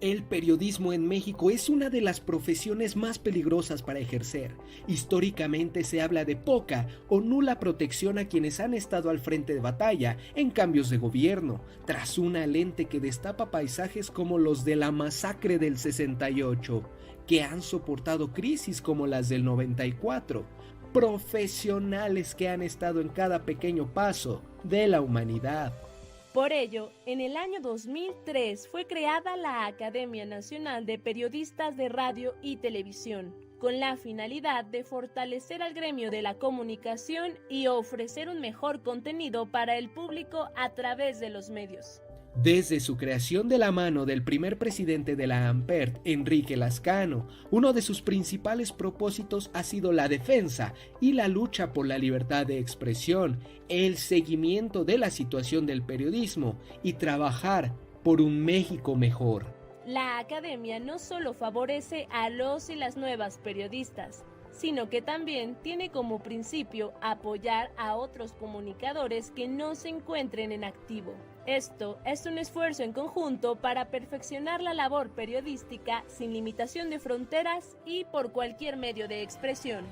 El periodismo en México es una de las profesiones más peligrosas para ejercer. Históricamente se habla de poca o nula protección a quienes han estado al frente de batalla en cambios de gobierno, tras una lente que destapa paisajes como los de la masacre del 68, que han soportado crisis como las del 94, profesionales que han estado en cada pequeño paso de la humanidad. Por ello, en el año 2003 fue creada la Academia Nacional de Periodistas de Radio y Televisión, con la finalidad de fortalecer al gremio de la comunicación y ofrecer un mejor contenido para el público a través de los medios. Desde su creación de la mano del primer presidente de la ANPERT, Enrique Lascano, uno de sus principales propósitos ha sido la defensa y la lucha por la libertad de expresión, el seguimiento de la situación del periodismo y trabajar por un México mejor. La academia no solo favorece a los y las nuevas periodistas, sino que también tiene como principio apoyar a otros comunicadores que no se encuentren en activo. Esto es un esfuerzo en conjunto para perfeccionar la labor periodística sin limitación de fronteras y por cualquier medio de expresión.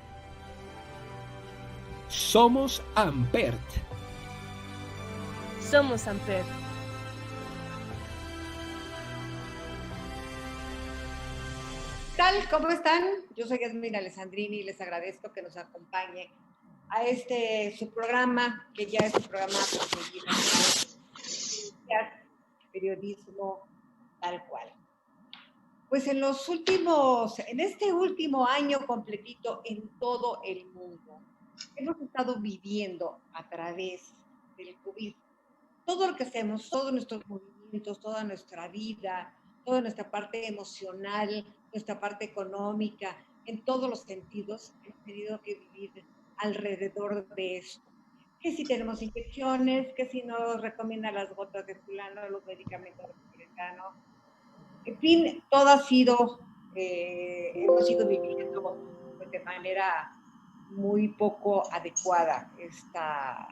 Somos ANPERT. Somos ANPERT. ¿Qué tal? ¿Cómo están? Yo soy Yasmina Alessandrini y les agradezco que nos acompañe a su programa, que ya es un programa periodismo tal cual. Pues en este último año completito en todo el mundo, hemos estado viviendo a través del COVID. Todo lo que hacemos, todos nuestros movimientos, toda nuestra vida, toda nuestra parte emocional, nuestra parte económica, en todos los sentidos, hemos tenido que vivir alrededor de esto. Que si tenemos inyecciones, que si nos recomiendan las gotas de fulano, los medicamentos de fulano. En fin, todo ha sido, hemos ido viviendo de manera muy poco adecuada esta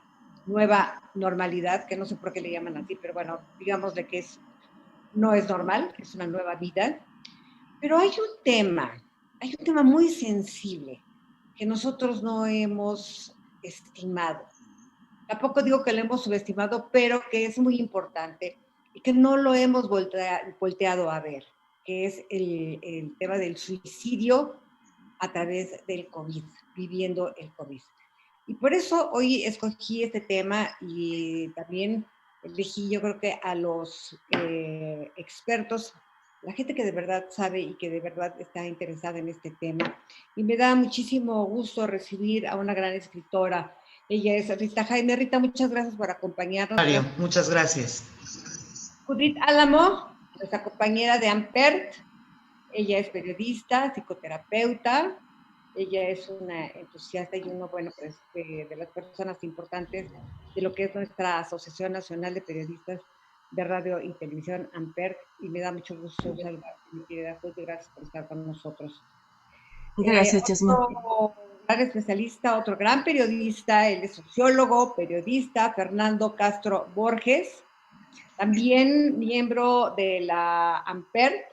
nueva normalidad, que no sé por qué le llaman así, pero bueno, digamos de que no es normal, es una nueva vida. Pero hay un tema muy sensible que nosotros no hemos estimado. Tampoco digo que lo hemos subestimado, pero que es muy importante y que no lo hemos volteado a ver, que es el tema del suicidio a través del COVID, viviendo el COVID. Y por eso hoy escogí este tema y también elegí, yo creo que a los expertos, la gente que de verdad sabe y que de verdad está interesada en este tema. Y me da muchísimo gusto recibir a una gran escritora. Ella es Rita Jaime. Rita, muchas gracias por acompañarnos. Mario, muchas gracias. Judith Álamo, nuestra compañera de ANPERT. Ella es periodista, psicoterapeuta. Ella es una entusiasta y pues, de las personas importantes de lo que es nuestra Asociación Nacional de Periodistas de Radio y Televisión, ANPERT, y me da mucho gusto saludarte, mi querida Judith. Gracias por estar con nosotros. Gracias, Yasmín. Otro gran especialista, otro gran periodista, él es sociólogo, periodista, Fernando Castro Borges, también miembro de la ANPERT.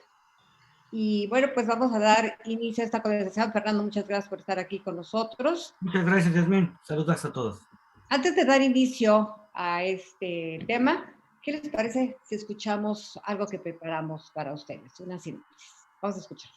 Y bueno, pues vamos a dar inicio a esta conversación. Fernando, muchas gracias por estar aquí con nosotros. Muchas gracias, Yasmín. Saludos a todos. Antes de dar inicio a este tema, ¿qué les parece si escuchamos algo que preparamos para ustedes? Una síntesis. Vamos a escuchar.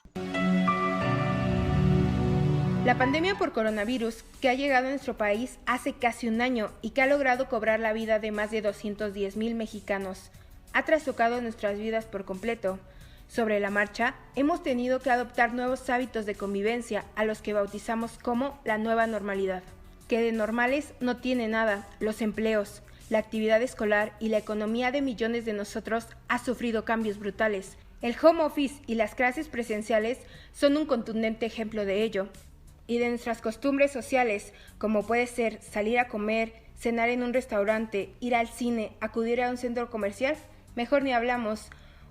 La pandemia por coronavirus, que ha llegado a nuestro país hace casi un año y que ha logrado cobrar la vida de más de 210,000 mexicanos, ha trastocado nuestras vidas por completo. Sobre la marcha, hemos tenido que adoptar nuevos hábitos de convivencia a los que bautizamos como la nueva normalidad, que de normales no tiene nada. Los empleos, la actividad escolar y la economía de millones de nosotros ha sufrido cambios brutales. El home office y las clases presenciales son un contundente ejemplo de ello. Y de nuestras costumbres sociales, como puede ser salir a comer, cenar en un restaurante, ir al cine, acudir a un centro comercial, mejor ni hablamos.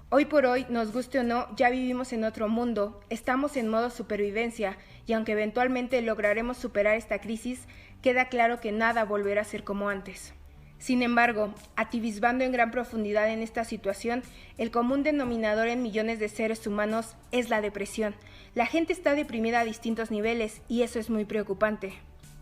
Hoy por hoy, nos guste o no, ya vivimos en otro mundo, estamos en modo supervivencia y aunque eventualmente lograremos superar esta crisis, queda claro que nada volverá a ser como antes. Sin embargo, atisbando en gran profundidad en esta situación, el común denominador en millones de seres humanos es la depresión. La gente está deprimida a distintos niveles y eso es muy preocupante.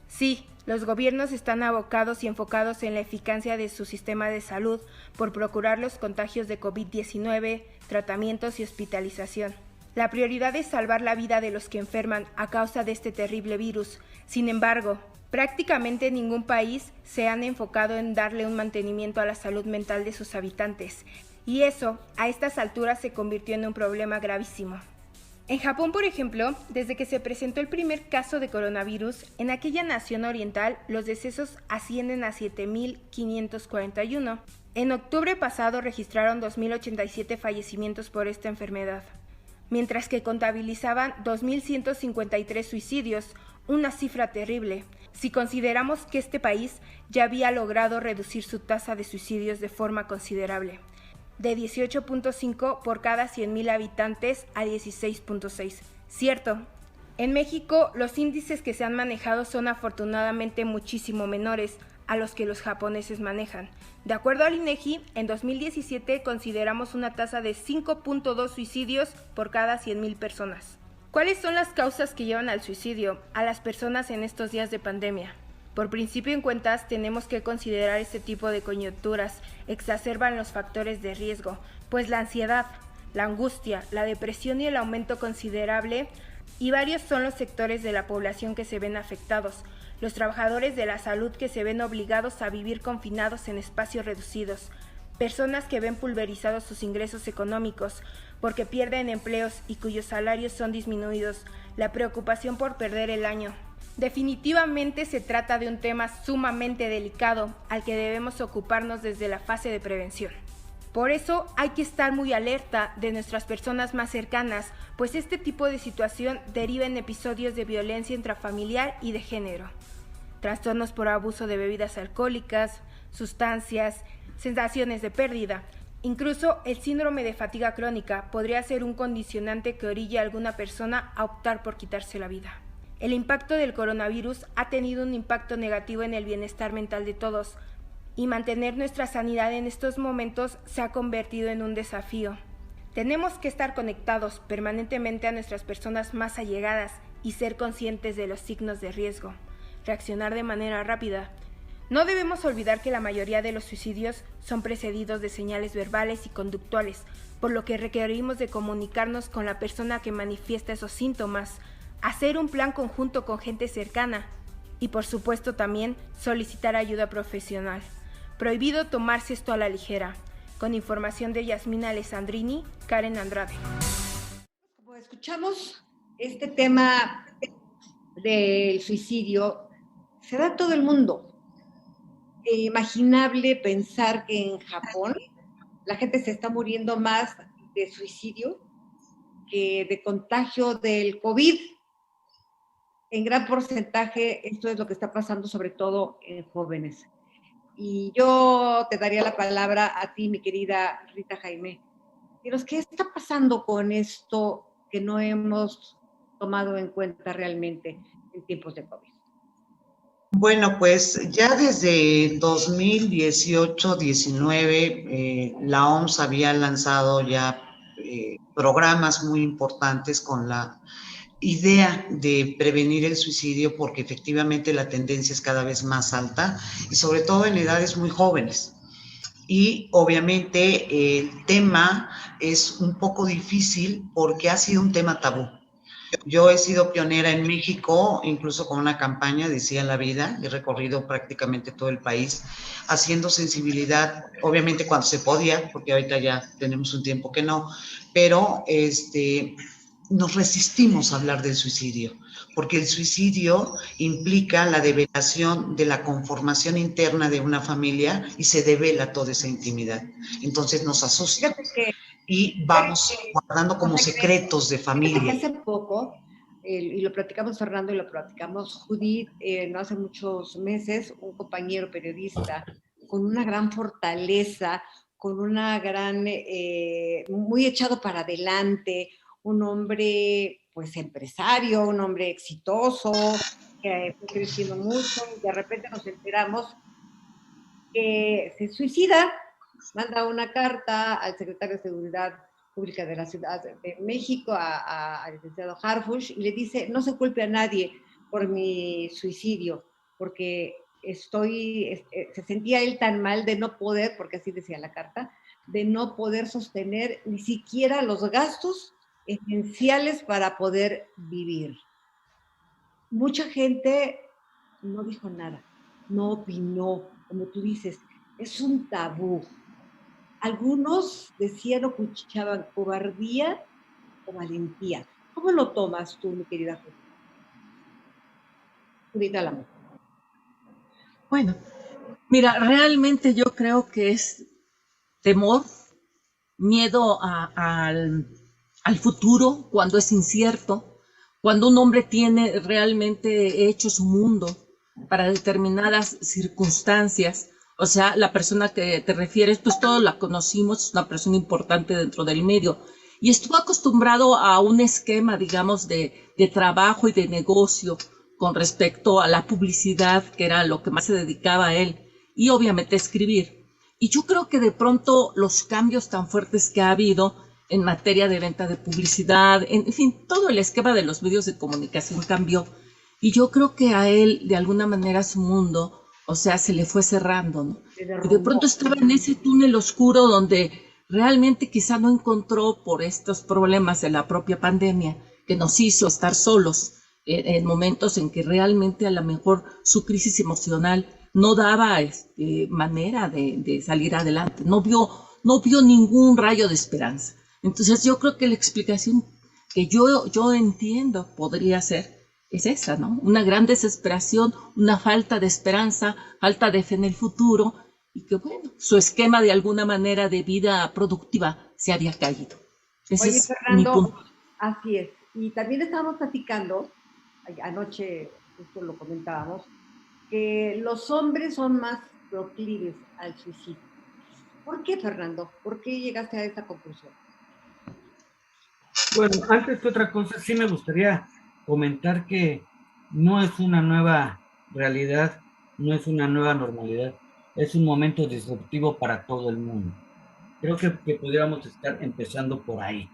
Sí, los gobiernos están abocados y enfocados en la eficacia de su sistema de salud por procurar los contagios de COVID-19, tratamientos y hospitalización. La prioridad es salvar la vida de los que enferman a causa de este terrible virus. Sin embargo, prácticamente ningún país se han enfocado en darle un mantenimiento a la salud mental de sus habitantes, y eso, a estas alturas, se convirtió en un problema gravísimo. En Japón, por ejemplo, desde que se presentó el primer caso de coronavirus, en aquella nación oriental los decesos ascienden a 7.541. En octubre pasado registraron 2.087 fallecimientos por esta enfermedad, mientras que contabilizaban 2.153 suicidios, una cifra terrible, si consideramos que este país ya había logrado reducir su tasa de suicidios de forma considerable, de 18.5 por cada 100.000 habitantes a 16.6. Cierto, en México los índices que se han manejado son afortunadamente muchísimo menores a los que los japoneses manejan. De acuerdo al INEGI, en 2017 consideramos una tasa de 5.2 suicidios por cada 100.000 personas. ¿Cuáles son las causas que llevan al suicidio a las personas en estos días de pandemia? Por principio en cuentas, tenemos que considerar este tipo de coyunturas exacerban los factores de riesgo, pues la ansiedad, la angustia, la depresión y el aumento considerable, y varios son los sectores de la población que se ven afectados, los trabajadores de la salud que se ven obligados a vivir confinados en espacios reducidos, personas que ven pulverizados sus ingresos económicos porque pierden empleos y cuyos salarios son disminuidos, la preocupación por perder el año. Definitivamente se trata de un tema sumamente delicado al que debemos ocuparnos desde la fase de prevención. Por eso hay que estar muy alerta de nuestras personas más cercanas, pues este tipo de situación deriva en episodios de violencia intrafamiliar y de género, trastornos por abuso de bebidas alcohólicas, sustancias, sensaciones de pérdida. Incluso el síndrome de fatiga crónica podría ser un condicionante que orille a alguna persona a optar por quitarse la vida. El impacto del coronavirus ha tenido un impacto negativo en el bienestar mental de todos, y mantener nuestra sanidad en estos momentos se ha convertido en un desafío. Tenemos que estar conectados permanentemente a nuestras personas más allegadas y ser conscientes de los signos de riesgo, reaccionar de manera rápida. No debemos olvidar que la mayoría de los suicidios son precedidos de señales verbales y conductuales, por lo que requerimos de comunicarnos con la persona que manifiesta esos síntomas, hacer un plan conjunto con gente cercana y, por supuesto, también solicitar ayuda profesional. Prohibido tomarse esto a la ligera. Con información de Yasmina Alessandrini, Karen Andrade. Como escuchamos, este tema del suicidio se da en todo el mundo. Imaginable pensar que en Japón la gente se está muriendo más de suicidio que de contagio del COVID. En gran porcentaje esto es lo que está pasando, sobre todo en jóvenes. Y yo te daría la palabra a ti, mi querida Rita Jaime. Dinos, ¿qué está pasando con esto que no hemos tomado en cuenta realmente en tiempos de COVID? Bueno, pues ya desde 2018-19 la OMS había lanzado ya programas muy importantes con la idea de prevenir el suicidio, porque efectivamente la tendencia es cada vez más alta y sobre todo en edades muy jóvenes. Y obviamente el tema es un poco difícil porque ha sido un tema tabú. Yo he sido pionera en México, incluso con una campaña, Decía la Vida, he recorrido prácticamente todo el país, haciendo sensibilidad, obviamente cuando se podía, porque ahorita ya tenemos un tiempo que no, pero nos resistimos a hablar del suicidio, porque el suicidio implica la develación de la conformación interna de una familia y se devela toda esa intimidad. Entonces nos asusta y vamos guardando como secretos de familia. Hace poco, y lo platicamos Fernando y lo platicamos Judith, no hace muchos meses, un compañero periodista con una gran fortaleza, con una gran, muy echado para adelante, un hombre pues empresario, un hombre exitoso, que fue creciendo mucho, y de repente nos enteramos que se suicida, manda una carta al secretario de Seguridad Pública de la Ciudad de México, al licenciado Harfuch, y le dice, no se culpe a nadie por mi suicidio, porque se sentía él tan mal de no poder, porque así decía la carta, de no poder sostener ni siquiera los gastos esenciales para poder vivir. Mucha gente no dijo nada, no opinó, como tú dices, es un tabú. Algunos decían o cuchillaban cobardía o valentía. ¿Cómo lo tomas tú, mi querida Judita Lamo? Bueno, mira, realmente yo creo que es temor, miedo al futuro cuando es incierto, cuando un hombre tiene realmente hecho su mundo para determinadas circunstancias. O sea, la persona que te refieres, pues todos la conocimos, es una persona importante dentro del medio y estuvo acostumbrado a un esquema, digamos, de trabajo y de negocio con respecto a la publicidad, que era lo que más se dedicaba a él, y obviamente escribir. Y yo creo que de pronto los cambios tan fuertes que ha habido en materia de venta de publicidad, en fin, todo el esquema de los medios de comunicación cambió. Y yo creo que a él, de alguna manera, su mundo, o sea, se le fue cerrando, ¿no? Y de pronto estaba en ese túnel oscuro donde realmente quizá no encontró, por estos problemas de la propia pandemia, que nos hizo estar solos en momentos en que realmente a lo mejor su crisis emocional no daba manera de salir adelante, no vio ningún rayo de esperanza. Entonces yo creo que la explicación que yo entiendo podría ser es esa, ¿no? Una gran desesperación, una falta de esperanza, falta de fe en el futuro, y que bueno, su esquema de alguna manera de vida productiva se había caído. Ese es Fernando, mi punto. Así es. Y también estábamos platicando, anoche justo lo comentábamos, que los hombres son más proclives al suicidio. ¿Por qué, Fernando? ¿Por qué llegaste a esta conclusión? Bueno, antes que otra cosa, sí me gustaría comentar que no es una nueva realidad, no es una nueva normalidad, es un momento disruptivo para todo el mundo. Creo que pudiéramos estar empezando por ahí.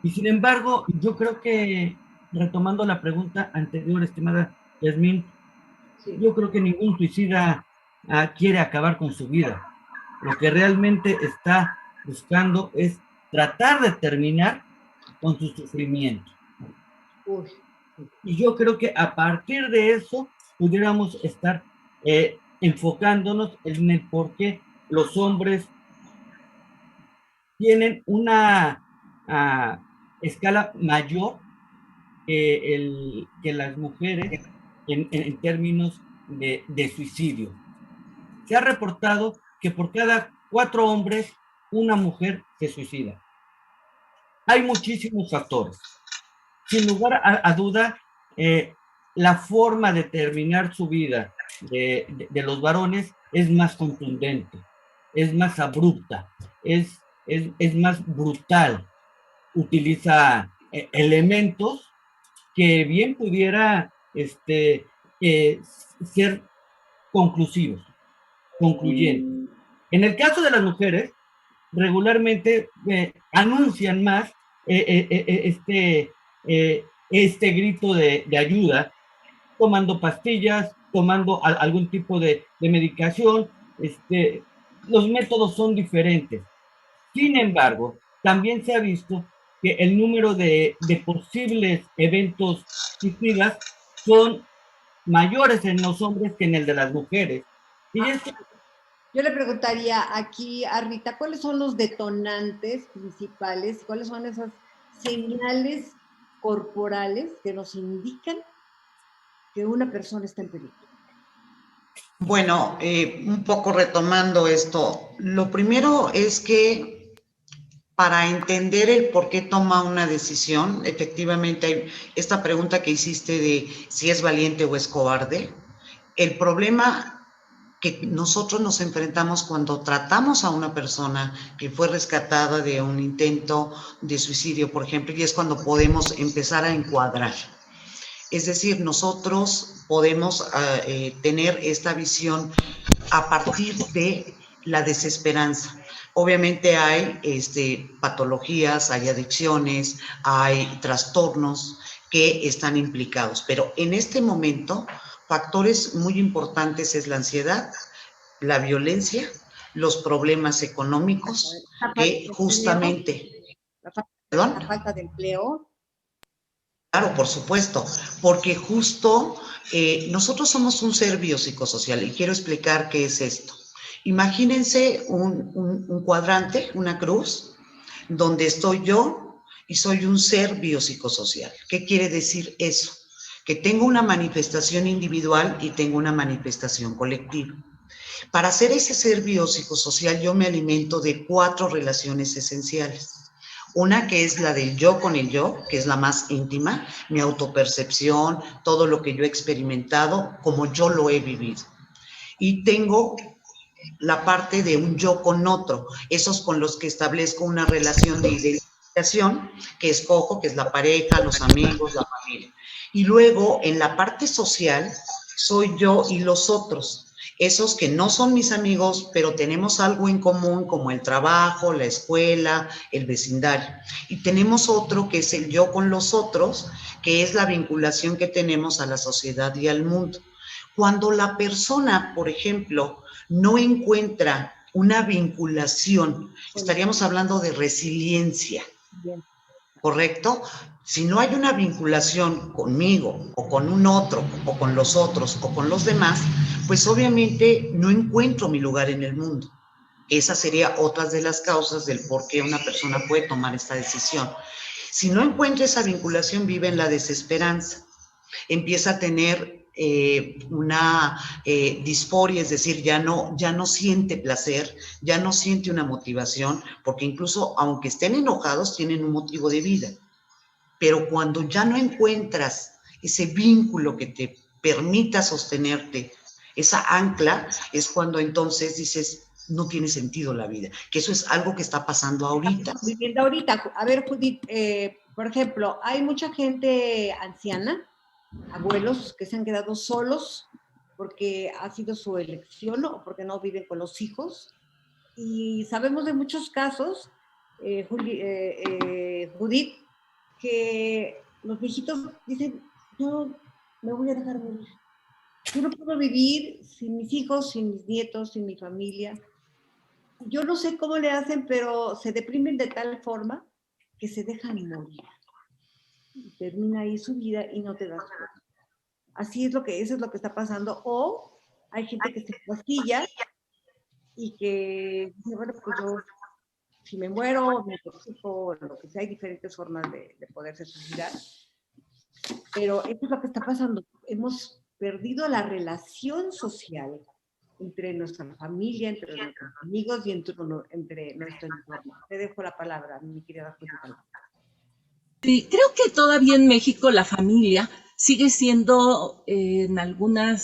Y sin embargo, yo creo que, retomando la pregunta anterior, estimada Yasmín, sí, yo creo que ningún suicida quiere acabar con su vida. Lo que realmente está buscando es tratar de terminar con su sufrimiento. Uy. Y yo creo que a partir de eso pudiéramos estar enfocándonos en el por qué los hombres tienen una escala mayor que las mujeres en términos de suicidio. Se ha reportado que por cada 4 hombres, una mujer se suicida. Hay muchísimos factores. Sin lugar a duda, la forma de terminar su vida de los varones es más contundente, es más abrupta, es más brutal. Utiliza elementos que bien pudiera ser conclusivos, concluyentes. En el caso de las mujeres, regularmente anuncian más este grito de ayuda, tomando pastillas, tomando algún tipo de medicación. Los métodos son diferentes. Sin embargo, también se ha visto que el número de posibles eventos suicidas son mayores en los hombres que en el de las mujeres. Y yo le preguntaría aquí a Rita, ¿cuáles son los detonantes principales? ¿Cuáles son esas señales corporales que nos indican que una persona está en peligro? Bueno, un poco retomando esto, lo primero es que para entender el por qué toma una decisión, efectivamente hay esta pregunta que hiciste de si es valiente o es cobarde. El problema que nosotros nos enfrentamos cuando tratamos a una persona que fue rescatada de un intento de suicidio, por ejemplo, y es cuando podemos empezar a encuadrar. Es decir, nosotros podemos tener esta visión a partir de la desesperanza. Obviamente hay patologías, hay adicciones, hay trastornos que están implicados, pero en este momento factores muy importantes es la ansiedad, la violencia, los problemas económicos, que justamente... La falta de empleo. Claro, por supuesto, porque justo nosotros somos un ser biopsicosocial y quiero explicar qué es esto. Imagínense un cuadrante, una cruz, donde estoy yo y soy un ser biopsicosocial. ¿Qué quiere decir eso? Que tengo una manifestación individual y tengo una manifestación colectiva. Para ser ese ser biopsicosocial yo me alimento de 4 relaciones esenciales. Una que es la del yo con el yo, que es la más íntima, mi autopercepción, todo lo que yo he experimentado, como yo lo he vivido. Y tengo la parte de un yo con otro, esos con los que establezco una relación de identificación, que escojo, que es la pareja, los amigos, la familia. Y luego, en la parte social, soy yo y los otros. Esos que no son mis amigos, pero tenemos algo en común, como el trabajo, la escuela, el vecindario. Y tenemos otro que es el yo con los otros, que es la vinculación que tenemos a la sociedad y al mundo. Cuando la persona, por ejemplo, no encuentra una vinculación, estaríamos hablando de resiliencia, ¿correcto? Si no hay una vinculación conmigo, o con un otro, o con los otros, o con los demás, pues obviamente no encuentro mi lugar en el mundo. Esa sería otra de las causas del por qué una persona puede tomar esta decisión. Si no encuentra esa vinculación, vive en la desesperanza. Empieza a tener una disforia, es decir, ya no siente placer, ya no siente una motivación, porque incluso aunque estén enojados, tienen un motivo de vida. Pero cuando ya no encuentras ese vínculo que te permita sostenerte, esa ancla, es cuando entonces dices, no tiene sentido la vida, que eso es algo que está pasando ahorita. Viviendo ahorita. A ver, Judith, por ejemplo, hay mucha gente anciana, abuelos que se han quedado solos porque ha sido su elección o porque no viven con los hijos. Y sabemos de muchos casos, Judith, que los viejitos dicen, yo me voy a dejar morir. Yo no puedo vivir sin mis hijos, sin mis nietos, sin mi familia. Yo no sé cómo le hacen, pero se deprimen de tal forma que se dejan morir. Y termina ahí su vida y no te das cuenta. Así es eso es lo que está pasando. O hay gente que se pastilla y que dice, bueno, pues yo, si me muero, me intoxico, lo que sea, hay diferentes formas de poderse suicidar. Pero eso es lo que está pasando. Hemos perdido la relación social entre nuestra familia, entre nuestros amigos y entre nuestro entorno. Te dejo la palabra, mi querida Julieta. Sí, creo que todavía en México la familia sigue siendo en alguna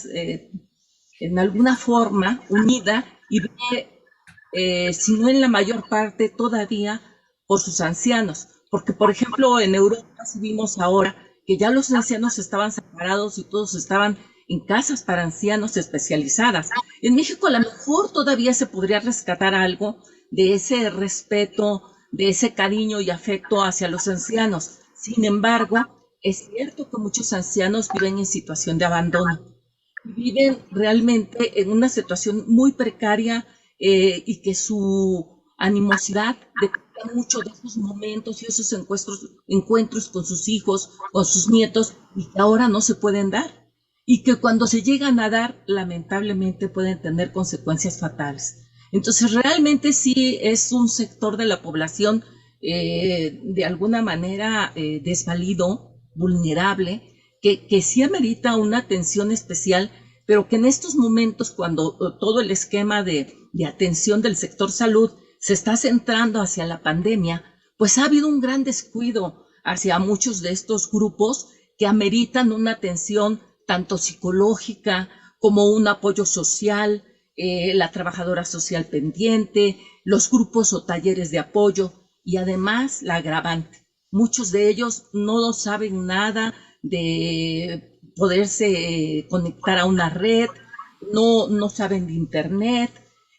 forma unida y ve, si no en la mayor parte todavía, por sus ancianos. Porque, por ejemplo, en Europa sí vimos ahora que ya los ancianos estaban separados y todos estaban en casas para ancianos especializadas. En México a lo mejor todavía se podría rescatar algo de ese respeto, de ese cariño y afecto hacia los ancianos. Sin embargo, es cierto que muchos ancianos viven en situación de abandono. Viven realmente en una situación muy precaria y que su animosidad depende mucho de esos momentos y esos encuentros con sus hijos, con sus nietos, y que ahora no se pueden dar. Y que cuando se llegan a dar, lamentablemente pueden tener consecuencias fatales. Entonces, realmente sí es un sector de la población de alguna manera desvalido, vulnerable, que sí amerita una atención especial, pero que en estos momentos, cuando todo el esquema de atención del sector salud se está centrando hacia la pandemia, pues ha habido un gran descuido hacia muchos de estos grupos que ameritan una atención tanto psicológica como un apoyo social, la trabajadora social pendiente, los grupos o talleres de apoyo y además la agravante. Muchos de ellos no saben nada, de poderse conectar a una red, no saben de internet.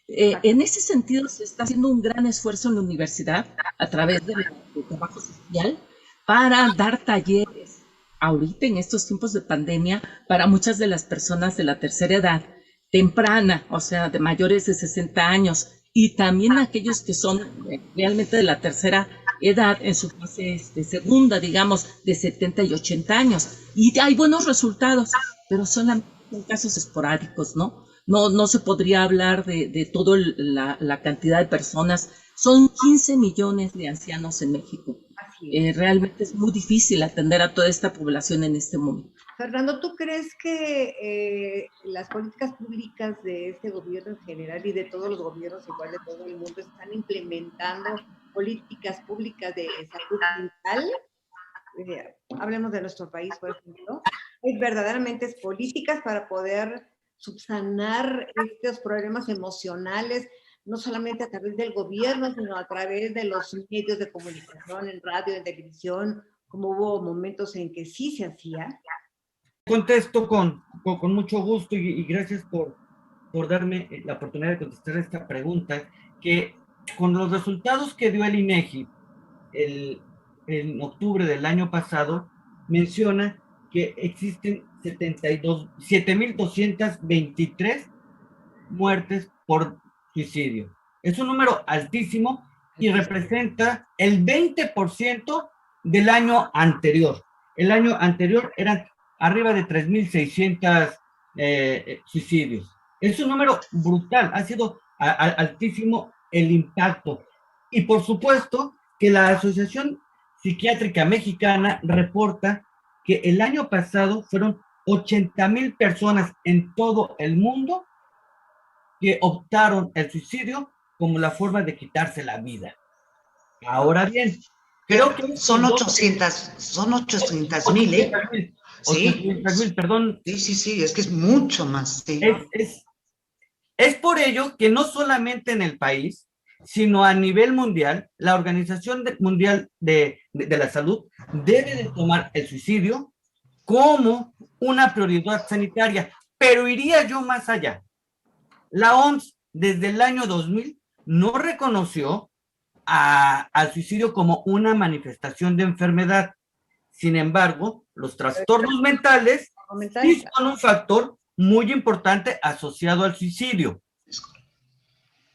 En ese sentido se está haciendo un gran esfuerzo en la universidad a través del trabajo social para dar talleres ahorita en estos tiempos de pandemia para muchas de las personas de la tercera edad temprana, o sea, de mayores de 60 años, y también aquellos que son realmente de la tercera edad en su fase segunda, digamos, de 70 y 80 años. Y hay buenos resultados, pero solamente en casos esporádicos, ¿no? No se podría hablar de toda la cantidad de personas. Son 15 millones de ancianos en México. Realmente es muy difícil atender a toda esta población en este momento. Fernando, ¿tú crees que las políticas públicas de este gobierno en general y de todos los gobiernos igual de todo el mundo están implementando políticas públicas de salud mental? Hablemos de nuestro país, por ejemplo. ¿Hay verdaderamente políticas para poder subsanar estos problemas emocionales, no solamente a través del gobierno, sino a través de los medios de comunicación, en radio, en televisión, como hubo momentos en que sí se hacía? Contesto con mucho gusto y gracias por darme la oportunidad de contestar esta pregunta, que con los resultados que dio el INEGI en octubre del año pasado, menciona que existen 7,223 muertes por suicidio. Es un número altísimo y representa el 20% del año anterior. El año anterior eran arriba de 3,600 suicidios. Es un número brutal, ha sido altísimo el impacto. Y por supuesto que la Asociación Psiquiátrica Mexicana reporta que el año pasado fueron 80,000 personas en todo el mundo que optaron el suicidio como la forma de quitarse la vida. Ahora bien, creo que son 800,000, ¿eh? 800,000, perdón. Sí, es que es mucho más. Sí. Es por ello que no solamente en el país, sino a nivel mundial, la Organización Mundial de la Salud debe de tomar el suicidio como una prioridad sanitaria, pero iría yo más allá. La OMS desde el año 2000 no reconoció al suicidio como una manifestación de enfermedad. Sin embargo, los trastornos mentales sí son un factor muy importante asociado al suicidio.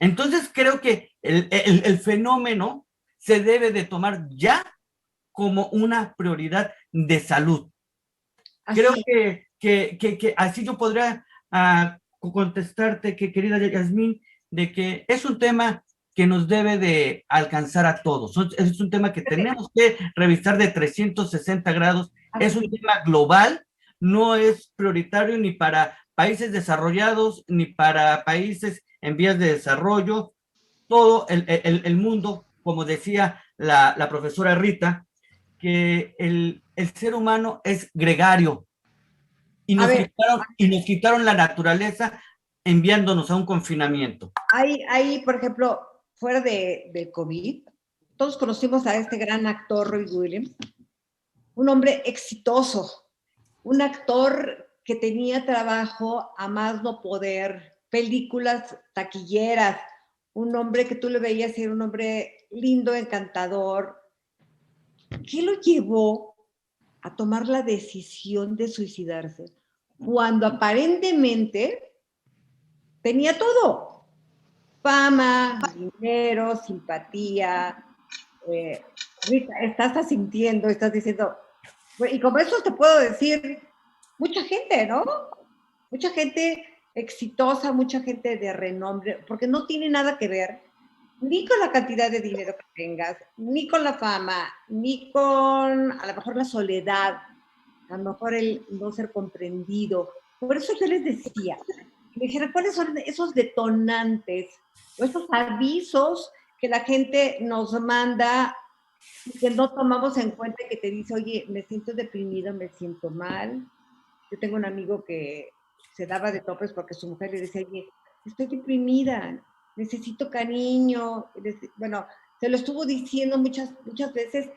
Entonces creo que el fenómeno se debe de tomar ya como una prioridad de salud. Así. Creo que así yo podría contestarte, querida Yasmín, de que es un tema que nos debe de alcanzar a todos. Es un tema que tenemos que revisar de 360 grados. Es un tema global, no es prioritario ni para países desarrollados ni para países en vías de desarrollo. Todo el mundo, como decía la profesora Rita, que el ser humano es gregario y nos quitaron la naturaleza enviándonos a un confinamiento. Hay, por ejemplo, fuera del COVID, todos conocimos a este gran actor, Robbie Williams, un hombre exitoso, un actor que tenía trabajo a más no poder, películas taquilleras, un hombre que tú le veías ser un hombre lindo, encantador. ¿Qué lo llevó a tomar la decisión de suicidarse cuando aparentemente tenía todo? Fama, dinero, simpatía. Estás asintiendo, estás diciendo, y como eso te puedo decir, mucha gente, ¿no? Mucha gente exitosa, mucha gente de renombre, porque no tiene nada que ver ni con la cantidad de dinero que tengas, ni con la fama, ni con a lo mejor la soledad, a lo mejor el no ser comprendido. Por eso yo les decía, me dijeron, ¿cuáles son esos detonantes o esos avisos que la gente nos manda y que no tomamos en cuenta, que te dice, oye, me siento deprimido, me siento mal? Yo tengo un amigo que se daba de topes porque su mujer le decía, oye, estoy deprimida, necesito cariño. Bueno, se lo estuvo diciendo muchas veces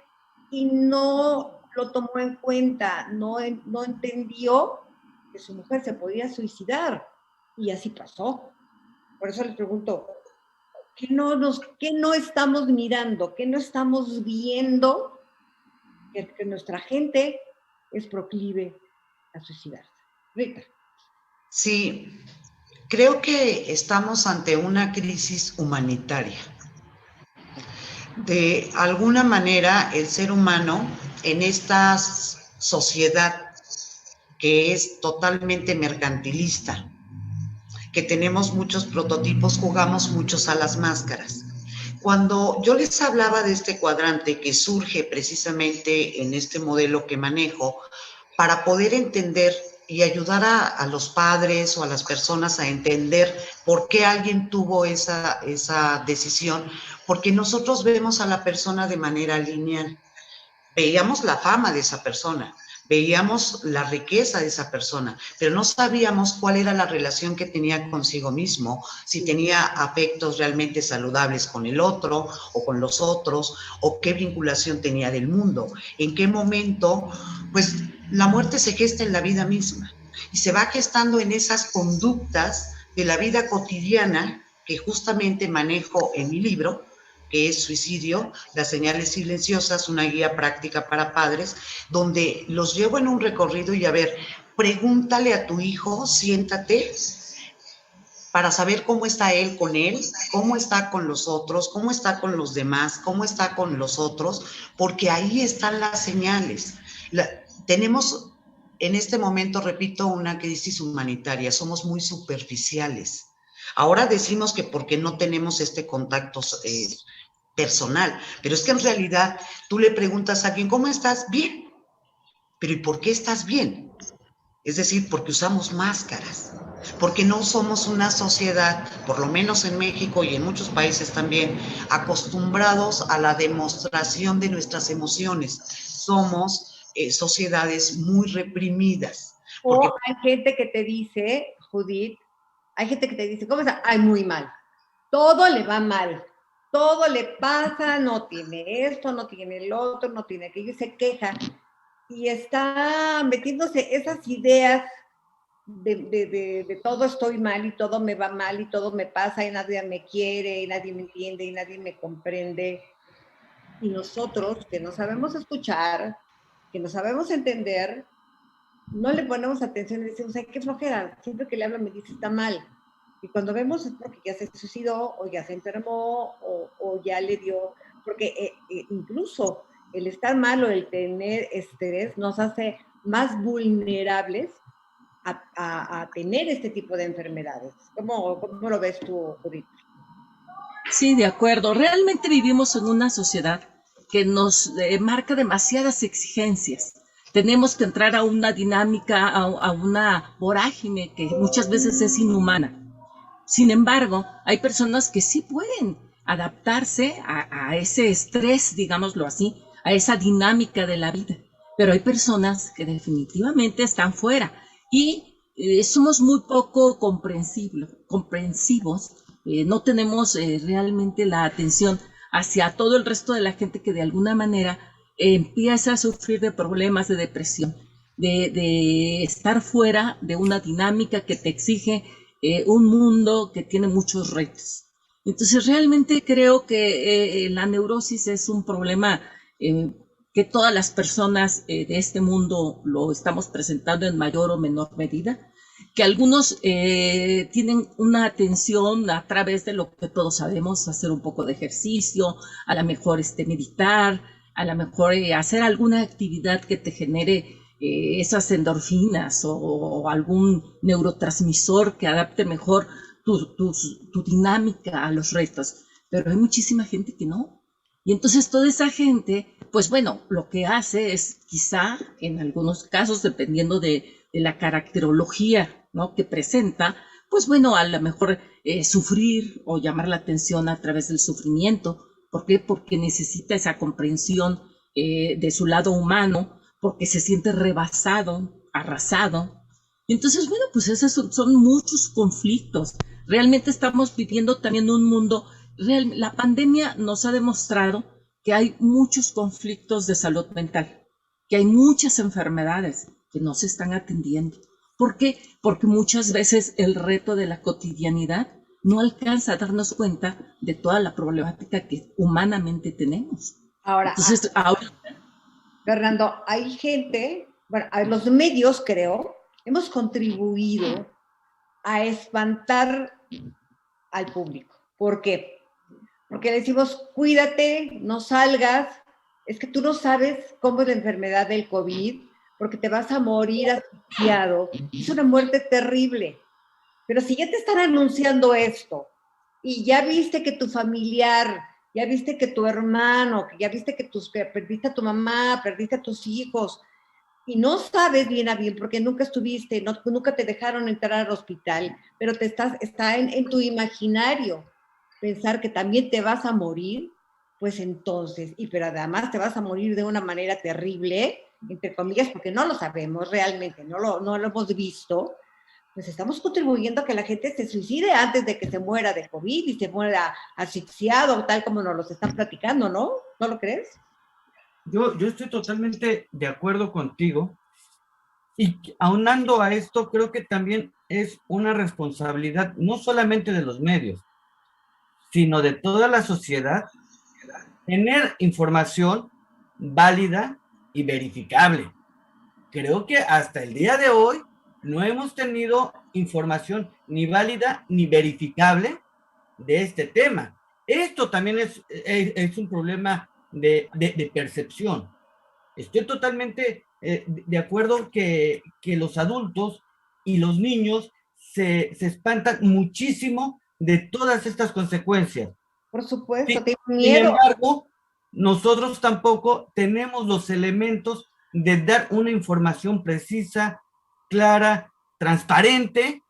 y no lo tomó en cuenta, no entendió que su mujer se podía suicidar, y así pasó. Por eso les pregunto, ¿qué no estamos mirando? ¿Qué no estamos viendo? Que nuestra gente es proclive a suicidarse. Rita. Sí, creo que estamos ante una crisis humanitaria. De alguna manera, el ser humano en esta sociedad que es totalmente mercantilista, que tenemos muchos prototipos, jugamos muchos a las máscaras. Cuando yo les hablaba de este cuadrante que surge precisamente en este modelo que manejo, para poder entender y ayudar a los padres o a las personas a entender por qué alguien tuvo esa decisión, porque nosotros vemos a la persona de manera lineal. Veíamos la fama de esa persona, veíamos la riqueza de esa persona, pero no sabíamos cuál era la relación que tenía consigo mismo, si tenía afectos realmente saludables con el otro o con los otros, o qué vinculación tenía del mundo, en qué momento, pues la muerte se gesta en la vida misma y se va gestando en esas conductas de la vida cotidiana que justamente manejo en mi libro, que es Suicidio, las señales silenciosas, una guía práctica para padres, donde los llevo en un recorrido y a ver, pregúntale a tu hijo, siéntate, para saber cómo está él con él, cómo está con los otros, cómo está con los demás, cómo está con los otros, porque ahí están las señales. Tenemos en este momento, repito, una crisis humanitaria, somos muy superficiales. Ahora decimos que porque no tenemos este contacto personal, pero es que en realidad tú le preguntas a alguien, ¿cómo estás? Bien. Pero ¿y por qué estás bien? Es decir, porque usamos máscaras, porque no somos una sociedad, por lo menos en México y en muchos países también, acostumbrados a la demostración de nuestras emociones. Somos sociedades muy reprimidas. Porque... O hay gente que te dice, Judith, hay gente que te dice, ¿cómo está? Ay, muy mal. Todo le va mal. Todo le pasa, no tiene esto, no tiene el otro, no tiene aquello, y se queja. Y está metiéndose esas ideas de todo estoy mal y todo me va mal y todo me pasa y nadie me quiere y nadie me entiende y nadie me comprende. Y nosotros, que no sabemos escuchar, que no sabemos entender, no le ponemos atención y decimos, ay, qué flojera, siempre que le hablo me dice, está mal. Y cuando vemos es porque ya se suicidó, o ya se enfermó, o ya le dio, porque incluso el estar mal o el tener estrés nos hace más vulnerables a tener este tipo de enfermedades. ¿Cómo lo ves tú, Judith? Sí, de acuerdo. Realmente vivimos en una sociedad que nos marca demasiadas exigencias. Tenemos que entrar a una dinámica, a una vorágine que muchas veces es inhumana. Sin embargo, hay personas que sí pueden adaptarse a ese estrés, digámoslo así, a esa dinámica de la vida. Pero hay personas que definitivamente están fuera y somos muy poco comprensivos, no tenemos realmente la atención hacia todo el resto de la gente que de alguna manera empieza a sufrir de problemas de depresión, de estar fuera de una dinámica que te exige un mundo que tiene muchos retos. Entonces realmente creo que la neurosis es un problema que todas las personas de este mundo lo estamos presentando en mayor o menor medida, que algunos tienen una atención a través de lo que todos sabemos, hacer un poco de ejercicio, a lo mejor meditar, a lo mejor hacer alguna actividad que te genere esas endorfinas o algún neurotransmisor que adapte mejor tu dinámica a los retos. Pero hay muchísima gente que no. Y entonces toda esa gente, pues bueno, lo que hace es quizá, en algunos casos, dependiendo de la caracterología, ¿no?, que presenta, pues bueno, a lo mejor sufrir o llamar la atención a través del sufrimiento. ¿Por qué? Porque necesita esa comprensión de su lado humano, porque se siente rebasado, arrasado. Entonces, bueno, pues esos son muchos conflictos. Realmente estamos viviendo también un mundo real. La pandemia nos ha demostrado que hay muchos conflictos de salud mental, que hay muchas enfermedades que no se están atendiendo. ¿Por qué? Porque muchas veces el reto de la cotidianidad no alcanza a darnos cuenta de toda la problemática que humanamente tenemos. Ahora, Entonces, Fernando, hay gente, bueno, a los medios, creo, hemos contribuido a espantar al público. ¿Por qué? Porque le decimos, cuídate, no salgas, es que tú no sabes cómo es la enfermedad del COVID, porque te vas a morir asfixiado. Es una muerte terrible. Pero si ya te están anunciando esto, y ya viste que tu familiar, ya viste que tu hermano, ya viste que perdiste a tu mamá, perdiste a tus hijos, y no sabes bien a bien, porque nunca estuviste, nunca te dejaron entrar al hospital, pero está en tu imaginario pensar que también te vas a morir, pues entonces, pero además te vas a morir de una manera terrible, entre comillas, porque no lo sabemos realmente, no lo hemos visto, pues estamos contribuyendo a que la gente se suicide antes de que se muera de COVID y se muera asfixiado, tal como nos lo están platicando, ¿no? ¿No lo crees? Yo estoy totalmente de acuerdo contigo, y aunando a esto, creo que también es una responsabilidad no solamente de los medios, sino de toda la sociedad, tener información válida y verificable. Creo que hasta el día de hoy no hemos tenido información ni válida ni verificable de este tema. Esto también es un problema de percepción. Estoy totalmente de acuerdo que los adultos y los niños se espantan muchísimo de todas estas consecuencias. Por supuesto, Sí, tengo sin miedo. embargo, nosotros tampoco tenemos los elementos de dar una información precisa, clara, transparente,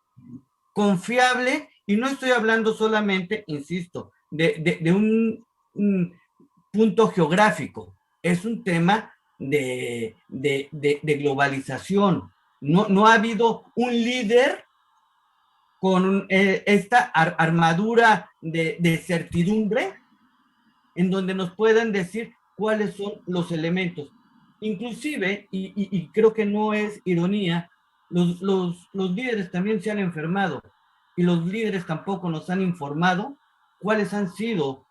confiable, y no estoy hablando solamente, insisto, de un punto geográfico, es un tema de globalización. No ha habido un líder con esta armadura de certidumbre en donde nos puedan decir cuáles son los elementos. Inclusive, y creo que no es ironía, los líderes también se han enfermado, y los líderes tampoco nos han informado cuáles han sido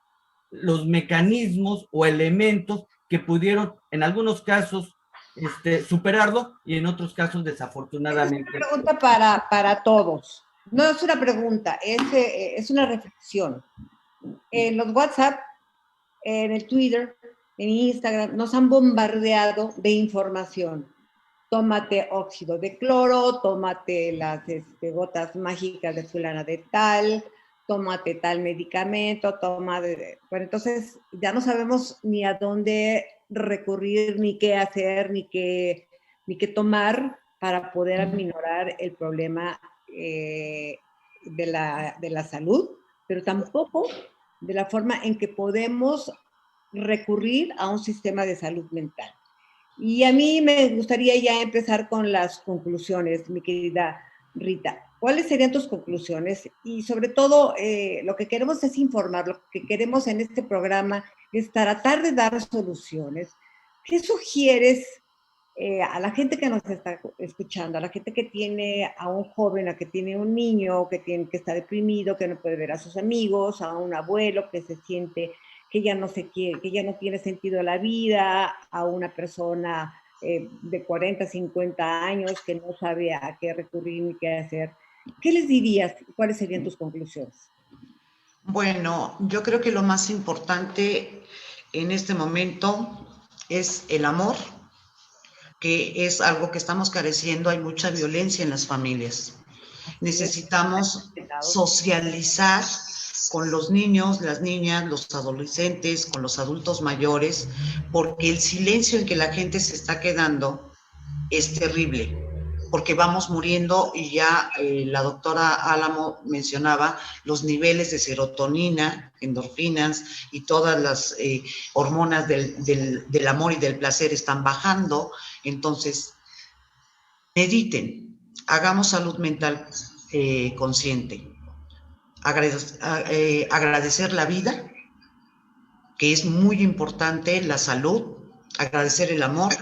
los mecanismos o elementos que pudieron, en algunos casos, superarlo, y en otros casos, desafortunadamente. Es una pregunta para todos. No es una pregunta, es una reflexión. En los WhatsApp, en el Twitter, en Instagram, nos han bombardeado de información. Tómate óxido de cloro, tómate las gotas mágicas de fulana de tal, tómate tal medicamento, bueno, entonces ya no sabemos ni a dónde recurrir, ni qué hacer, ni qué tomar para poder aminorar el problema de la salud, pero tampoco de la forma en que podemos recurrir a un sistema de salud mental. Y a mí me gustaría ya empezar con las conclusiones, mi querida Rita. ¿Cuáles serían tus conclusiones? Y sobre todo, lo que queremos es informar, lo que queremos en este programa es tratar de dar soluciones. ¿Qué sugieres a la gente que nos está escuchando, a la gente que tiene a un joven, a que tiene un niño, que está deprimido, que no puede ver a sus amigos, a un abuelo que se siente que ya no tiene sentido la vida, a una persona de 40, 50 años que no sabe a qué recurrir ni qué hacer? ¿Qué les dirías? ¿Cuáles serían tus conclusiones? Bueno, yo creo que lo más importante en este momento es el amor, que es algo que estamos careciendo. Hay mucha violencia en las familias. Necesitamos socializar con los niños, las niñas, los adolescentes, con los adultos mayores, porque el silencio en que la gente se está quedando es terrible, porque vamos muriendo, y ya la doctora Álamo mencionaba los niveles de serotonina, endorfinas y todas las hormonas del amor y del placer están bajando. Entonces, mediten, hagamos salud mental consciente. Agradecer la vida, que es muy importante, la salud, agradecer el amor,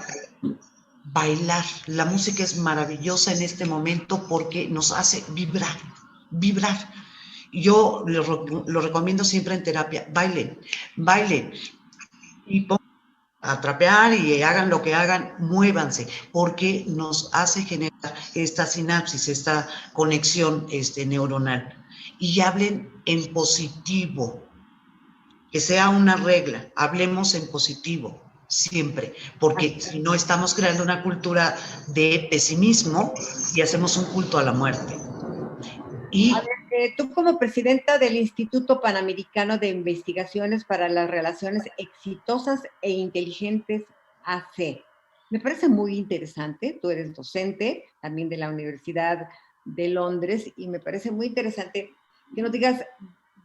bailar. La música es maravillosa en este momento porque nos hace vibrar, vibrar. Yo lo recomiendo siempre en terapia, bailen, bailen y pongan a trapear y hagan lo que hagan, muévanse, porque nos hace generar esta sinapsis, esta conexión neuronal. Y hablen en positivo, que sea una regla, hablemos en positivo siempre, porque si no estamos creando una cultura de pesimismo y hacemos un culto a la muerte. Y a ver, tú como presidenta del Instituto Panamericano de Investigaciones para las Relaciones Exitosas e Inteligentes, AC, me parece muy interesante, tú eres docente también de la Universidad de Londres y me parece muy interesante que nos digas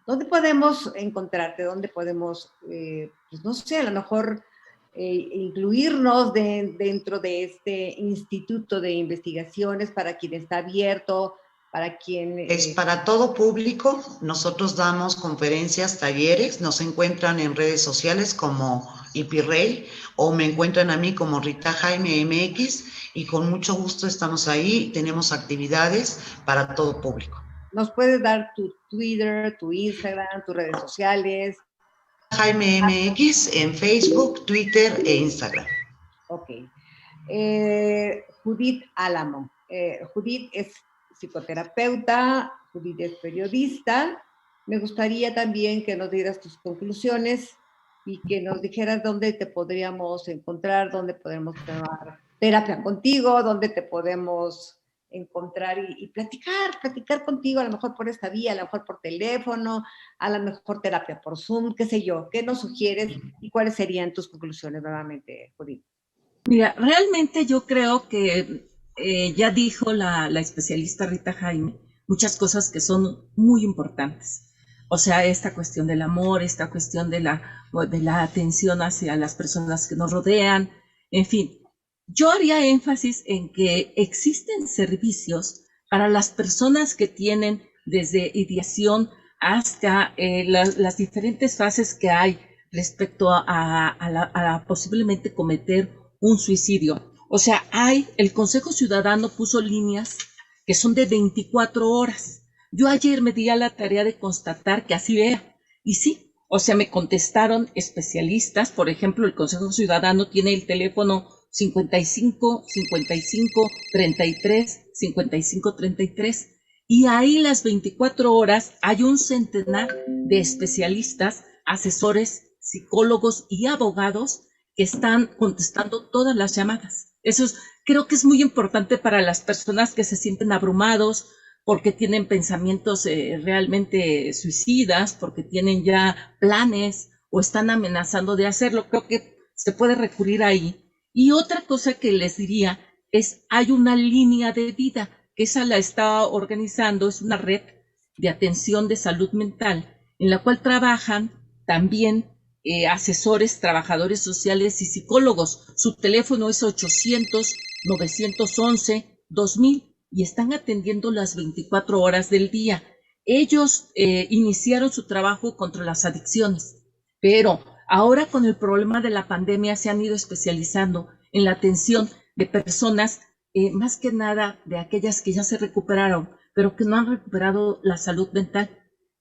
dónde podemos encontrarte, dónde podemos, pues no sé, a lo mejor incluirnos dentro de este instituto de investigaciones para quien está abierto, para quien... Es para todo público. Nosotros damos conferencias, talleres, nos encuentran en redes sociales como IPIREI o me encuentran a mí como Rita Jaime MX y con mucho gusto estamos ahí, tenemos actividades para todo público. ¿Nos puedes dar tu Twitter, tu Instagram, tus redes sociales? Jaime MX en Facebook, Twitter e Instagram. Ok. Judith Álamo. Judith es psicoterapeuta, Judith es periodista. Me gustaría también que nos dieras tus conclusiones y que nos dijeras dónde te podríamos encontrar, dónde podemos tomar terapia contigo, dónde te podemos encontrar y platicar contigo, a lo mejor por esta vía, a lo mejor por teléfono, a lo mejor terapia por Zoom, qué sé yo. ¿Qué nos sugieres y cuáles serían tus conclusiones nuevamente, Judith? Mira, realmente yo creo que ya dijo la especialista Rita Jaime muchas cosas que son muy importantes. O sea, esta cuestión del amor, esta cuestión de la atención hacia las personas que nos rodean, en fin. Yo haría énfasis en que existen servicios para las personas que tienen desde ideación hasta las diferentes fases que hay respecto a posiblemente cometer un suicidio. O sea, el Consejo Ciudadano puso líneas que son de 24 horas. Yo ayer me di a la tarea de constatar que así era. Y sí, o sea, me contestaron especialistas. Por ejemplo, el Consejo Ciudadano tiene el teléfono 55 55 33 55 33 y ahí las 24 horas hay un centenar de especialistas, asesores, psicólogos y abogados que están contestando todas las llamadas. Creo que es muy importante para las personas que se sienten abrumados porque tienen pensamientos realmente suicidas, porque tienen ya planes o están amenazando de hacerlo. Creo que se puede recurrir ahí. Y otra cosa que les diría hay una línea de vida, que esa la está organizando, es una red de atención de salud mental, en la cual trabajan también asesores, trabajadores sociales y psicólogos. Su teléfono es 800-911-2000 y están atendiendo las 24 horas del día. Ellos iniciaron su trabajo contra las adicciones, pero ahora con el problema de la pandemia se han ido especializando en la atención de personas, más que nada de aquellas que ya se recuperaron, pero que no han recuperado la salud mental,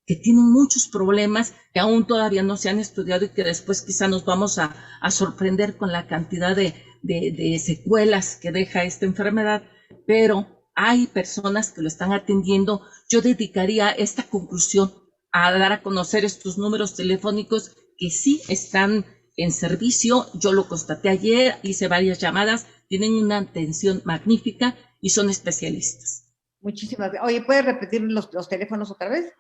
que tienen muchos problemas que aún todavía no se han estudiado y que después quizá nos vamos a sorprender con la cantidad de secuelas que deja esta enfermedad, pero hay personas que lo están atendiendo. Yo dedicaría esta conclusión a dar a conocer estos números telefónicos que sí están en servicio. Yo lo constaté ayer, hice varias llamadas, tienen una atención magnífica y son especialistas. Muchísimas gracias. Oye, ¿puedes repetir los teléfonos otra vez?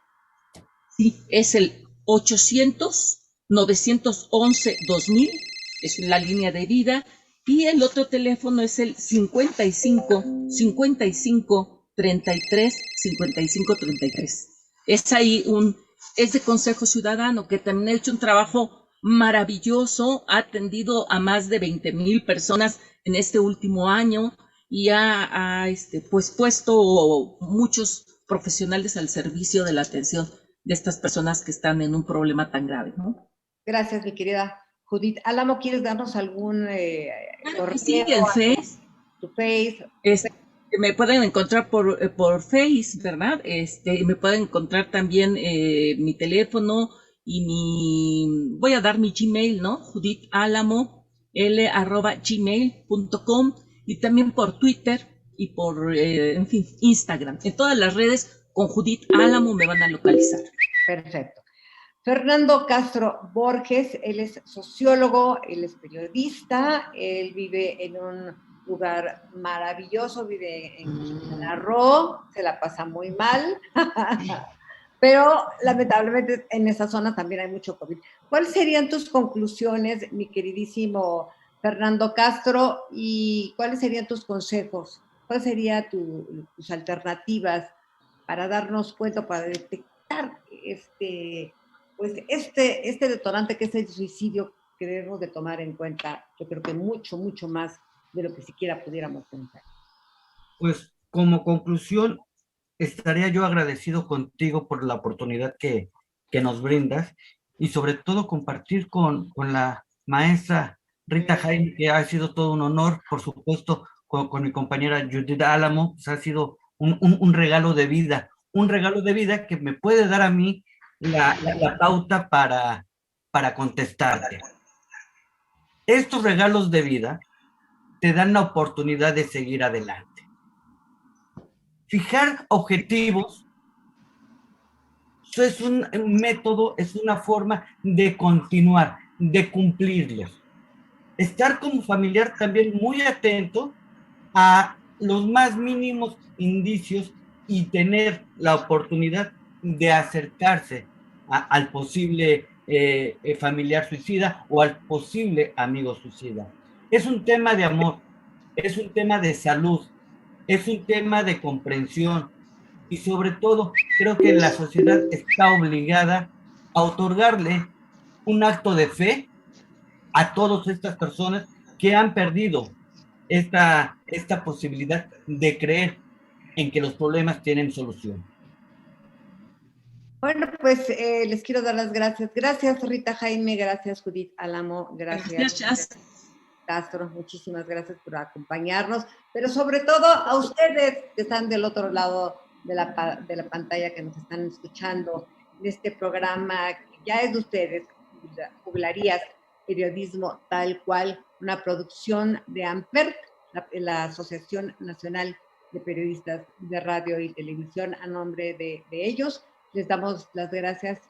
Sí, es el 800-911-2000, es la línea de vida, y el otro teléfono es el 55 55 33 55 33. Es ahí es de Consejo Ciudadano, que también ha hecho un trabajo maravilloso, ha atendido a más de 20,000 personas en este último año y ha puesto muchos profesionales al servicio de la atención de estas personas que están en un problema tan grave, ¿no? Gracias, mi querida Judith Álamo. ¿Quieres darnos algún Sí, el Face. tu Face. Me pueden encontrar por Face, ¿verdad? Me pueden encontrar también mi teléfono y voy a dar mi Gmail, ¿no? judithalamol@gmail.com, y también por Twitter y por, en fin, Instagram. En todas las redes con Judith Álamo me van a localizar. Perfecto. Fernando Castro Borges, él es sociólogo, él es periodista, él vive en un lugar maravilloso, vive en Quintana Roo, se la pasa muy mal, pero lamentablemente en esa zona también hay mucho COVID. ¿Cuáles serían tus conclusiones, mi queridísimo Fernando Castro, y cuáles serían tus consejos? ¿Cuáles serían tus alternativas para darnos cuenta, para detectar pues este detonante que es el suicidio, que debemos de tomar en cuenta, yo creo que mucho, mucho más de lo que siquiera pudiéramos pensar? Pues como conclusión, estaría yo agradecido contigo por la oportunidad que nos brindas, y sobre todo compartir con la maestra Rita Jaime, que ha sido todo un honor, por supuesto, con mi compañera Judith Álamo, pues ha sido un regalo de vida, que me puede dar a mí la pauta para contestarte. Estos regalos de vida te dan la oportunidad de seguir adelante. Fijar objetivos es un método, es una forma de continuar, de cumplirlos. Estar como familiar también muy atento a los más mínimos indicios y tener la oportunidad de acercarse al posible familiar suicida o al posible amigo suicida. Es un tema de amor, es un tema de salud, es un tema de comprensión, y sobre todo creo que la sociedad está obligada a otorgarle un acto de fe a todas estas personas que han perdido esta posibilidad de creer en que los problemas tienen solución. Bueno, pues les quiero dar las gracias. Gracias, Rita Jaime, gracias, Judith Álamo, gracias, Castro, muchísimas gracias por acompañarnos, pero sobre todo a ustedes que están del otro lado de la pantalla, que nos están escuchando en este programa que ya es de ustedes, Juglarías, periodismo tal cual, una producción de AMPER, la Asociación Nacional de Periodistas de Radio y Televisión. A nombre de ellos, les damos las gracias.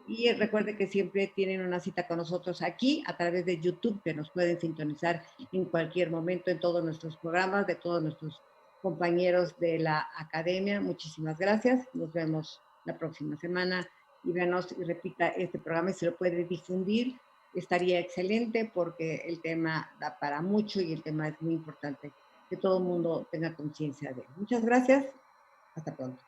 Y recuerde que siempre tienen una cita con nosotros aquí a través de YouTube, que nos pueden sintonizar en cualquier momento en todos nuestros programas, de todos nuestros compañeros de la academia. Muchísimas gracias. Nos vemos la próxima semana, y venos y repita este programa, y se lo puede difundir. Estaría excelente, porque el tema da para mucho y el tema es muy importante, que todo el mundo tenga conciencia de él. Muchas gracias. Hasta pronto.